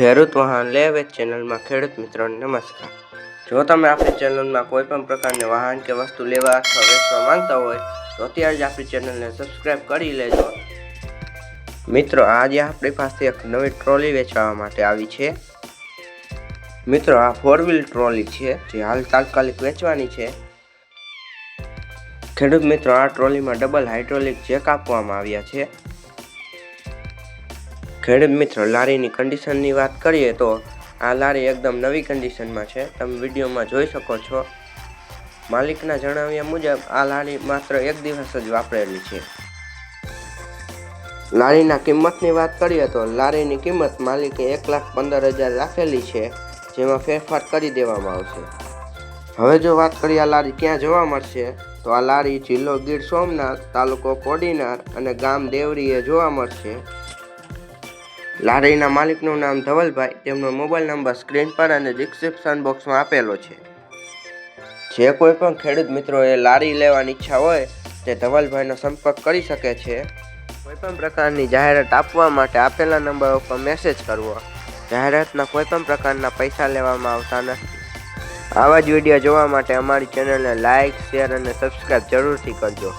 ખેડૂત વાહન લે વેચ ચેનલમાં ખેડૂત મિત્રોને નમસ્કાર। જો તમે આપણી ચેનલમાં કોઈ પણ પ્રકારની વાહન કે વસ્તુ લેવા અથવા વેચવા માંગતા હોય તો અત્યારે જ આપણી ચેનલને સબસ્ક્રાઇબ કરી લેજો। મિત્રો, આજે આપણી પાસે એક નવી ટ્રોલી વેચવા માટે આવી છે। મિત્રો, આ 4 વ્હીલ ટ્રોલી છે જે હાલ તાત્કાલિક વેચવાની છે। ખેડૂત મિત્રો, આ ટ્રોલીમાં ડબલ હાઇડ્રોલિક જેક આપવામાં આવ્યા છે। ખેડૂત મિત્રો, લારીની કન્ડિશનની વાત કરીએ તો આ લારી એકદમ નવી કન્ડિશનમાં છે। તમે વિડીયોમાં જોઈ શકો છો। માલિકના જણાવ્યા મુજબ આ લારી માત્ર 1 દિવસ જ વાપરેલી છે। લારીના કિંમતની વાત કરીએ તો લારીની કિંમત માલિકે 1,15,000 રાખેલી છે, જેમાં ફેરફાર કરી દેવામાં આવશે। હવે જો વાત કરીએ આ લારી ક્યાં જોવા મળશે તો આ લારી જિલ્લો ગીર સોમનાથ, તાલુકો કોડીનાર અને ગામ દેવરીએ જોવા મળશે। લારીના માલિકનું નામ ધવલભાઈ, તેમનો મોબાઈલ નંબર સ્ક્રીન પર અને ડિસ્ક્રિપ્શન બોક્સમાં આપેલો છે। જે કોઈ પણ ખેડૂત મિત્રોએ લારી લેવાની ઈચ્છા હોય તે ધવલભાઈનો સંપર્ક કરી શકે છે। કોઈ પણ પ્રકારની જાહેરાત આપવા માટે આપેલા નંબર ઉપર મેસેજ કરવો। જાહેરાતના કોઈ પણ પ્રકારના પૈસા લેવામાં આવતા નથી। આવા જ વિડીયો જોવા માટે અમારી ચેનલને લાઇક, શેર અને સબસ્ક્રાઇબ જરૂરથી કરજો।